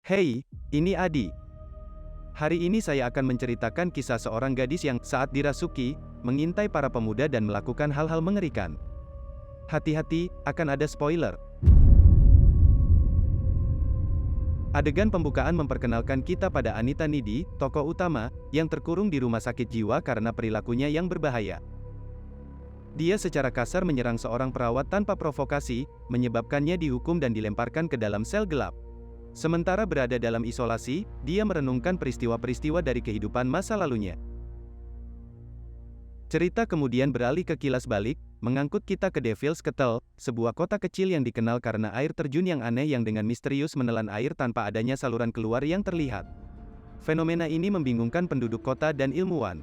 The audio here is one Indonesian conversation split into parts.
Hei, ini Adi. Hari ini saya akan menceritakan kisah seorang gadis yang saat dirasuki, mengintai para pemuda dan melakukan hal-hal mengerikan. Hati-hati, akan ada spoiler. Adegan pembukaan memperkenalkan kita pada Anita Nidi, tokoh utama, yang terkurung di rumah sakit jiwa karena perilakunya yang berbahaya. Dia secara kasar menyerang seorang perawat tanpa provokasi, menyebabkannya dihukum dan dilemparkan ke dalam sel gelap. Sementara berada dalam isolasi, dia merenungkan peristiwa-peristiwa dari kehidupan masa lalunya. Cerita kemudian beralih ke kilas balik, mengangkut kita ke Devil's Kettle, sebuah kota kecil yang dikenal karena air terjun yang aneh yang dengan misterius menelan air tanpa adanya saluran keluar yang terlihat. Fenomena ini membingungkan penduduk kota dan ilmuwan.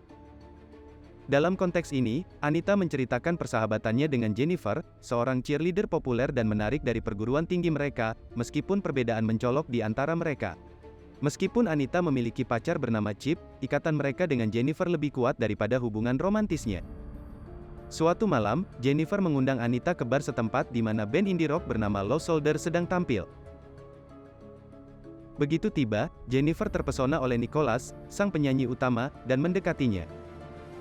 Dalam konteks ini, Anita menceritakan persahabatannya dengan Jennifer, seorang cheerleader populer dan menarik dari perguruan tinggi mereka, meskipun perbedaan mencolok di antara mereka. Meskipun Anita memiliki pacar bernama Chip, ikatan mereka dengan Jennifer lebih kuat daripada hubungan romantisnya. Suatu malam, Jennifer mengundang Anita ke bar setempat di mana band indie rock bernama Low Soldier sedang tampil. Begitu tiba, Jennifer terpesona oleh Nicholas, sang penyanyi utama, dan mendekatinya.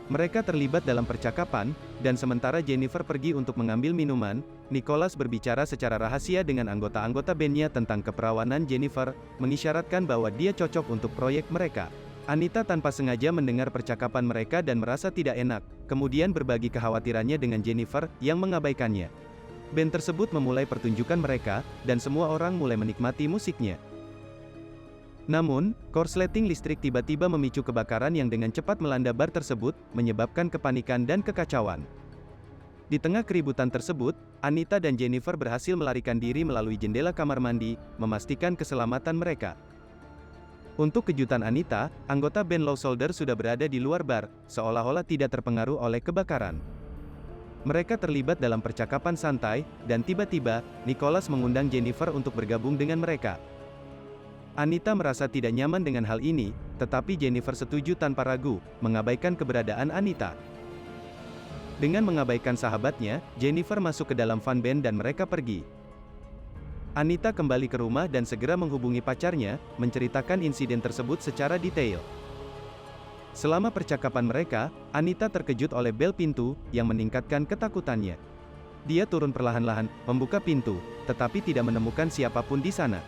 Mereka terlibat dalam percakapan, dan sementara Jennifer pergi untuk mengambil minuman, Nicholas berbicara secara rahasia dengan anggota-anggota bandnya tentang keperawanan Jennifer, mengisyaratkan bahwa dia cocok untuk proyek mereka. Anita tanpa sengaja mendengar percakapan mereka dan merasa tidak enak, kemudian berbagi kekhawatirannya dengan Jennifer, yang mengabaikannya. Band tersebut memulai pertunjukan mereka, dan semua orang mulai menikmati musiknya. Namun, korsleting listrik tiba-tiba memicu kebakaran yang dengan cepat melanda bar tersebut, menyebabkan kepanikan dan kekacauan. Di tengah keributan tersebut, Anita dan Jennifer berhasil melarikan diri melalui jendela kamar mandi, memastikan keselamatan mereka. Untuk kejutan Anita, anggota band Low Soldier sudah berada di luar bar, seolah-olah tidak terpengaruh oleh kebakaran. Mereka terlibat dalam percakapan santai, dan tiba-tiba, Nicholas mengundang Jennifer untuk bergabung dengan mereka. Anita merasa tidak nyaman dengan hal ini, tetapi Jennifer setuju tanpa ragu, mengabaikan keberadaan Anita. Dengan mengabaikan sahabatnya, Jennifer masuk ke dalam fun band dan mereka pergi. Anita kembali ke rumah dan segera menghubungi pacarnya, menceritakan insiden tersebut secara detail. Selama percakapan mereka, Anita terkejut oleh bel pintu, yang meningkatkan ketakutannya. Dia turun perlahan-lahan, membuka pintu, tetapi tidak menemukan siapapun di sana.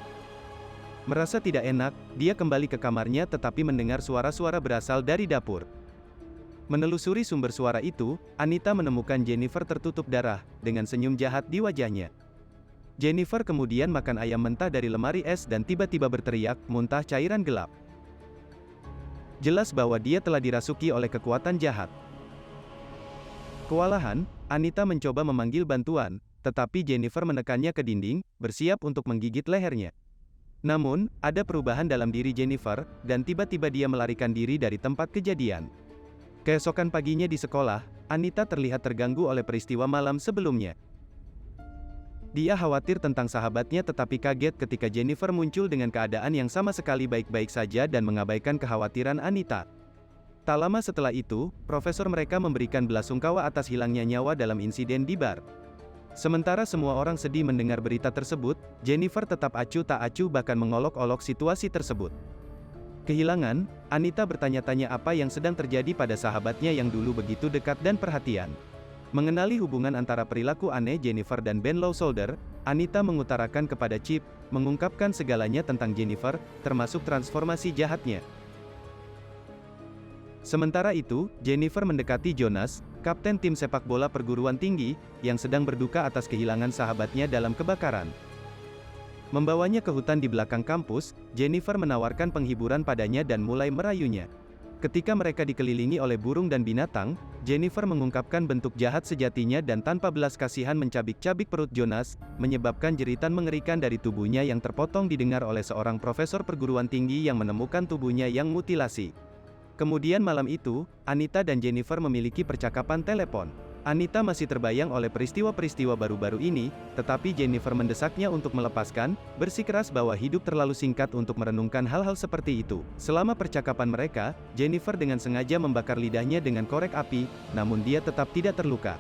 Merasa tidak enak, dia kembali ke kamarnya tetapi mendengar suara-suara berasal dari dapur. Menelusuri sumber suara itu, Anita menemukan Jennifer tertutup darah, dengan senyum jahat di wajahnya. Jennifer kemudian makan ayam mentah dari lemari es dan tiba-tiba berteriak, muntah cairan gelap. Jelas bahwa dia telah dirasuki oleh kekuatan jahat. Kewalahan, Anita mencoba memanggil bantuan, tetapi Jennifer menekannya ke dinding, bersiap untuk menggigit lehernya. Namun, ada perubahan dalam diri Jennifer, dan tiba-tiba dia melarikan diri dari tempat kejadian. Keesokan paginya di sekolah, Anita terlihat terganggu oleh peristiwa malam sebelumnya. Dia khawatir tentang sahabatnya tetapi kaget ketika Jennifer muncul dengan keadaan yang sama sekali baik-baik saja dan mengabaikan kekhawatiran Anita. Tak lama setelah itu, profesor mereka memberikan belasungkawa atas hilangnya nyawa dalam insiden di bar. Sementara semua orang sedih mendengar berita tersebut, Jennifer tetap acuh tak acuh bahkan mengolok-olok situasi tersebut. Kehilangan, Anita bertanya-tanya apa yang sedang terjadi pada sahabatnya yang dulu begitu dekat dan perhatian. Mengenali hubungan antara perilaku aneh Jennifer dan Ben Low Soldier, Anita mengutarakan kepada Chip, mengungkapkan segalanya tentang Jennifer, termasuk transformasi jahatnya. Sementara itu, Jennifer mendekati Jonas, kapten tim sepak bola perguruan tinggi, yang sedang berduka atas kehilangan sahabatnya dalam kebakaran. Membawanya ke hutan di belakang kampus, Jennifer menawarkan penghiburan padanya dan mulai merayunya. Ketika mereka dikelilingi oleh burung dan binatang, Jennifer mengungkapkan bentuk jahat sejatinya dan tanpa belas kasihan mencabik-cabik perut Jonas, menyebabkan jeritan mengerikan dari tubuhnya yang terpotong didengar oleh seorang profesor perguruan tinggi yang menemukan tubuhnya yang mutilasi. Kemudian malam itu, Anita dan Jennifer memiliki percakapan telepon. Anita masih terbayang oleh peristiwa-peristiwa baru-baru ini, tetapi Jennifer mendesaknya untuk melepaskan, bersikeras bahwa hidup terlalu singkat untuk merenungkan hal-hal seperti itu. Selama percakapan mereka, Jennifer dengan sengaja membakar lidahnya dengan korek api, namun dia tetap tidak terluka.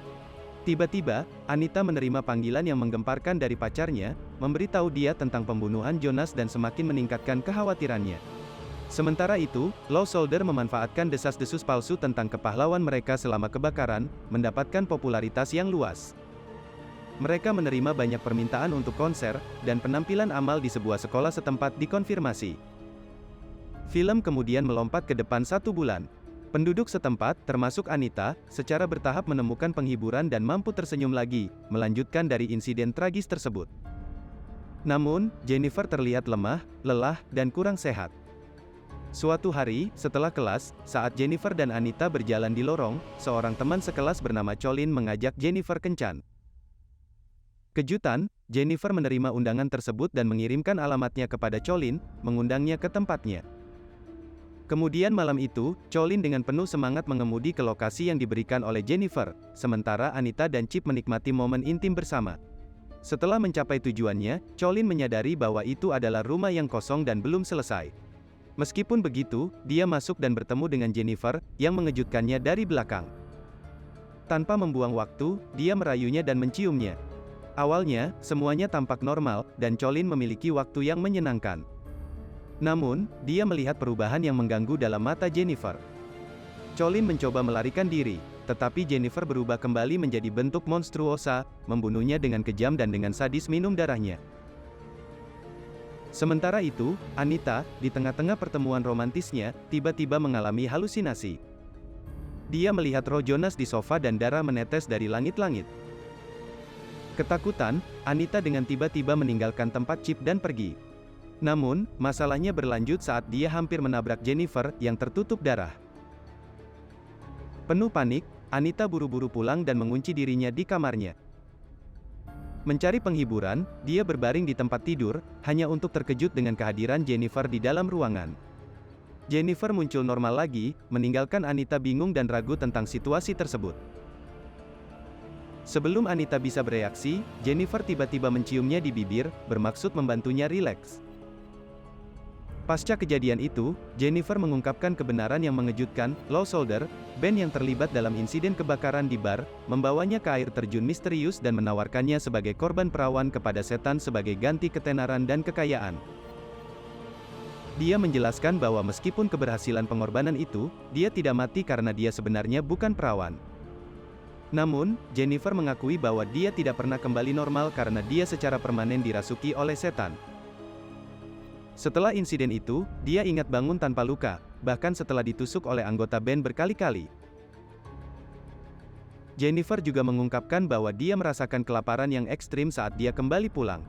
Tiba-tiba, Anita menerima panggilan yang menggemparkan dari pacarnya, memberitahu dia tentang pembunuhan Jonas dan semakin meningkatkan kekhawatirannya. Sementara itu, Law Soldier memanfaatkan desas-desus palsu tentang kepahlawan mereka selama kebakaran, mendapatkan popularitas yang luas. Mereka menerima banyak permintaan untuk konser, dan penampilan amal di sebuah sekolah setempat dikonfirmasi. Film kemudian melompat ke depan 1 bulan. Penduduk setempat, termasuk Anita, secara bertahap menemukan penghiburan dan mampu tersenyum lagi, melanjutkan dari insiden tragis tersebut. Namun, Jennifer terlihat lemah, lelah, dan kurang sehat. Suatu hari, setelah kelas, saat Jennifer dan Anita berjalan di lorong, seorang teman sekelas bernama Colin mengajak Jennifer kencan. Kejutan, Jennifer menerima undangan tersebut dan mengirimkan alamatnya kepada Colin, mengundangnya ke tempatnya. Kemudian malam itu, Colin dengan penuh semangat mengemudi ke lokasi yang diberikan oleh Jennifer, sementara Anita dan Chip menikmati momen intim bersama. Setelah mencapai tujuannya, Colin menyadari bahwa itu adalah rumah yang kosong dan belum selesai. Meskipun begitu, dia masuk dan bertemu dengan Jennifer, yang mengejutkannya dari belakang. Tanpa membuang waktu, dia merayunya dan menciumnya. Awalnya, semuanya tampak normal, dan Colin memiliki waktu yang menyenangkan. Namun, dia melihat perubahan yang mengganggu dalam mata Jennifer. Colin mencoba melarikan diri, tetapi Jennifer berubah kembali menjadi bentuk monstruosa, membunuhnya dengan kejam dan dengan sadis minum darahnya. Sementara itu, Anita, di tengah-tengah pertemuan romantisnya, tiba-tiba mengalami halusinasi. Dia melihat roh Jonas di sofa dan darah menetes dari langit-langit. Ketakutan, Anita dengan tiba-tiba meninggalkan tempat Chip dan pergi. Namun, masalahnya berlanjut saat dia hampir menabrak Jennifer, yang tertutup darah. Penuh panik, Anita buru-buru pulang dan mengunci dirinya di kamarnya. Mencari penghiburan, dia berbaring di tempat tidur, hanya untuk terkejut dengan kehadiran Jennifer di dalam ruangan. Jennifer muncul normal lagi, meninggalkan Anita bingung dan ragu tentang situasi tersebut. Sebelum Anita bisa bereaksi, Jennifer tiba-tiba menciumnya di bibir, bermaksud membantunya rileks. Pasca kejadian itu, Jennifer mengungkapkan kebenaran yang mengejutkan. Law Soldier, band yang terlibat dalam insiden kebakaran di bar, membawanya ke air terjun misterius dan menawarkannya sebagai korban perawan kepada setan sebagai ganti ketenaran dan kekayaan. Dia menjelaskan bahwa meskipun keberhasilan pengorbanan itu, dia tidak mati karena dia sebenarnya bukan perawan. Namun, Jennifer mengakui bahwa dia tidak pernah kembali normal karena dia secara permanen dirasuki oleh setan. Setelah insiden itu, dia ingat bangun tanpa luka, bahkan setelah ditusuk oleh anggota band berkali-kali. Jennifer juga mengungkapkan bahwa dia merasakan kelaparan yang ekstrim saat dia kembali pulang.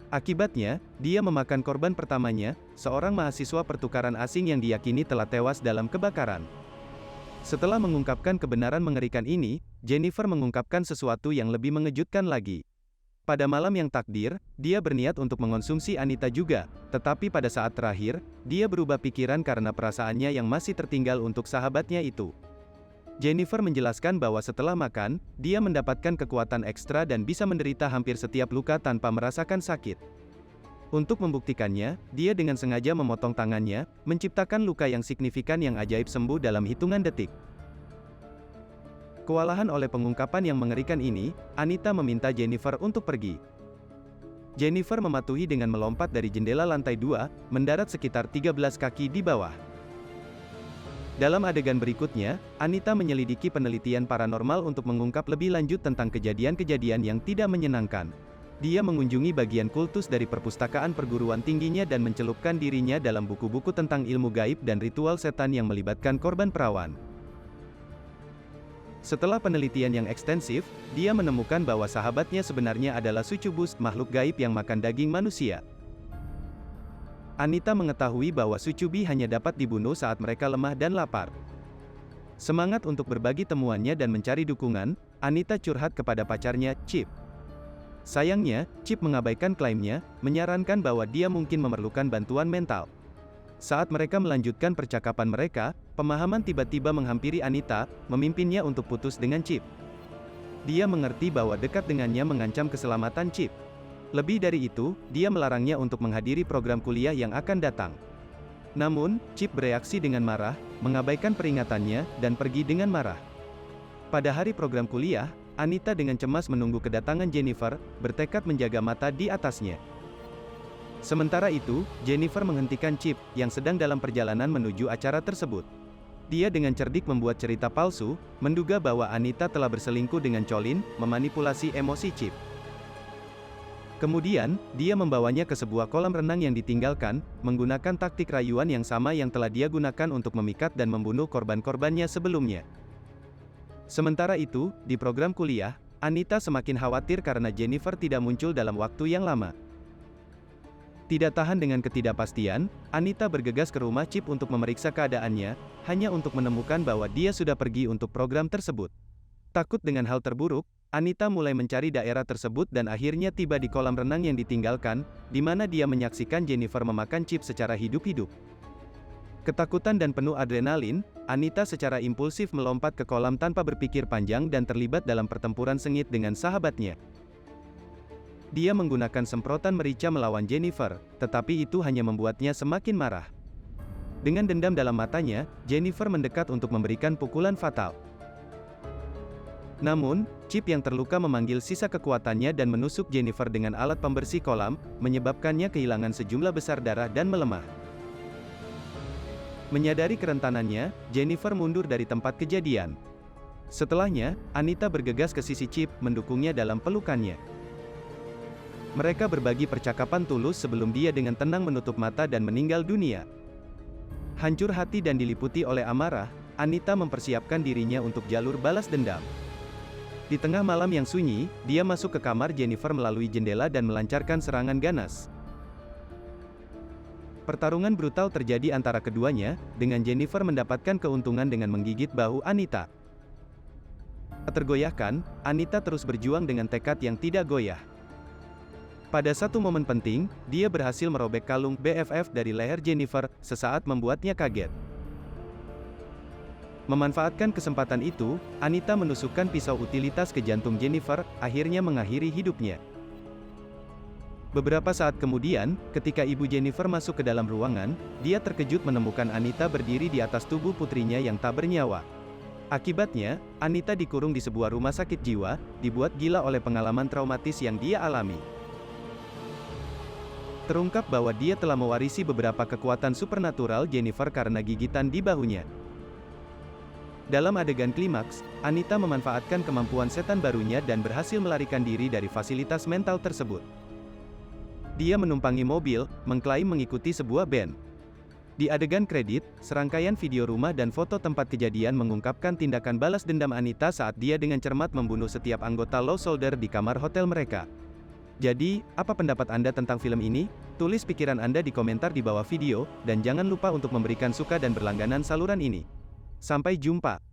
Akibatnya, dia memakan korban pertamanya, seorang mahasiswa pertukaran asing yang diyakini telah tewas dalam kebakaran. Setelah mengungkapkan kebenaran mengerikan ini, Jennifer mengungkapkan sesuatu yang lebih mengejutkan lagi. Pada malam yang takdir, dia berniat untuk mengonsumsi Anita juga, tetapi pada saat terakhir, dia berubah pikiran karena perasaannya yang masih tertinggal untuk sahabatnya itu. Jennifer menjelaskan bahwa setelah makan, dia mendapatkan kekuatan ekstra dan bisa menderita hampir setiap luka tanpa merasakan sakit. Untuk membuktikannya, dia dengan sengaja memotong tangannya, menciptakan luka yang signifikan yang ajaib sembuh dalam hitungan detik. Kewalahan oleh pengungkapan yang mengerikan ini, Anita meminta Jennifer untuk pergi. Jennifer mematuhi dengan melompat dari jendela lantai 2, mendarat sekitar 13 kaki di bawah. Dalam adegan berikutnya, Anita menyelidiki penelitian paranormal untuk mengungkap lebih lanjut tentang kejadian-kejadian yang tidak menyenangkan. Dia mengunjungi bagian kultus dari perpustakaan perguruan tingginya dan mencelupkan dirinya dalam buku-buku tentang ilmu gaib dan ritual setan yang melibatkan korban perawan. Setelah penelitian yang ekstensif, dia menemukan bahwa sahabatnya sebenarnya adalah sucubus, makhluk gaib yang makan daging manusia. Anita mengetahui bahwa sucubi hanya dapat dibunuh saat mereka lemah dan lapar. Semangat untuk berbagi temuannya dan mencari dukungan, Anita curhat kepada pacarnya, Chip. Sayangnya, Chip mengabaikan klaimnya, menyarankan bahwa dia mungkin memerlukan bantuan mental. Saat mereka melanjutkan percakapan mereka, pemahaman tiba-tiba menghampiri Anita, memimpinnya untuk putus dengan Chip. Dia mengerti bahwa dekat dengannya mengancam keselamatan Chip. Lebih dari itu, dia melarangnya untuk menghadiri program kuliah yang akan datang. Namun, Chip bereaksi dengan marah, mengabaikan peringatannya, dan pergi dengan marah. Pada hari program kuliah, Anita dengan cemas menunggu kedatangan Jennifer, bertekad menjaga mata di atasnya. Sementara itu, Jennifer menghentikan Chip, yang sedang dalam perjalanan menuju acara tersebut. Dia dengan cerdik membuat cerita palsu, menduga bahwa Anita telah berselingkuh dengan Colin, memanipulasi emosi Chip. Kemudian, dia membawanya ke sebuah kolam renang yang ditinggalkan, menggunakan taktik rayuan yang sama yang telah dia gunakan untuk memikat dan membunuh korban-korbannya sebelumnya. Sementara itu, di program kuliah, Anita semakin khawatir karena Jennifer tidak muncul dalam waktu yang lama. Tidak tahan dengan ketidakpastian, Anita bergegas ke rumah Chip untuk memeriksa keadaannya, hanya untuk menemukan bahwa dia sudah pergi untuk program tersebut. Takut dengan hal terburuk, Anita mulai mencari daerah tersebut dan akhirnya tiba di kolam renang yang ditinggalkan, di mana dia menyaksikan Jennifer memakan Chip secara hidup-hidup. Ketakutan dan penuh adrenalin, Anita secara impulsif melompat ke kolam tanpa berpikir panjang dan terlibat dalam pertempuran sengit dengan sahabatnya. Dia menggunakan semprotan merica melawan Jennifer, tetapi itu hanya membuatnya semakin marah. Dengan dendam dalam matanya, Jennifer mendekat untuk memberikan pukulan fatal. Namun, Chip yang terluka memanggil sisa kekuatannya dan menusuk Jennifer dengan alat pembersih kolam, menyebabkannya kehilangan sejumlah besar darah dan melemah. Menyadari kerentanannya, Jennifer mundur dari tempat kejadian. Setelahnya, Anita bergegas ke sisi Chip, mendukungnya dalam pelukannya. Mereka berbagi percakapan tulus sebelum dia dengan tenang menutup mata dan meninggal dunia. Hancur hati dan diliputi oleh amarah, Anita mempersiapkan dirinya untuk jalur balas dendam. Di tengah malam yang sunyi, dia masuk ke kamar Jennifer melalui jendela dan melancarkan serangan ganas. Pertarungan brutal terjadi antara keduanya, dengan Jennifer mendapatkan keuntungan dengan menggigit bahu Anita. Tergoyahkan, Anita terus berjuang dengan tekad yang tidak goyah. Pada satu momen penting, dia berhasil merobek kalung BFF dari leher Jennifer, sesaat membuatnya kaget. Memanfaatkan kesempatan itu, Anita menusukkan pisau utilitas ke jantung Jennifer, akhirnya mengakhiri hidupnya. Beberapa saat kemudian, ketika ibu Jennifer masuk ke dalam ruangan, dia terkejut menemukan Anita berdiri di atas tubuh putrinya yang tak bernyawa. Akibatnya, Anita dikurung di sebuah rumah sakit jiwa, dibuat gila oleh pengalaman traumatis yang dia alami. Terungkap bahwa dia telah mewarisi beberapa kekuatan supernatural Jennifer karena gigitan di bahunya. Dalam adegan klimaks, Anita memanfaatkan kemampuan setan barunya dan berhasil melarikan diri dari fasilitas mental tersebut. Dia menumpangi mobil, mengklaim mengikuti sebuah band. Di adegan kredit, serangkaian video rumah dan foto tempat kejadian mengungkapkan tindakan balas dendam Anita saat dia dengan cermat membunuh setiap anggota Law Soldier di kamar hotel mereka. Jadi, apa pendapat Anda tentang film ini? Tulis pikiran Anda di komentar di bawah video, dan jangan lupa untuk memberikan suka dan berlangganan saluran ini. Sampai jumpa.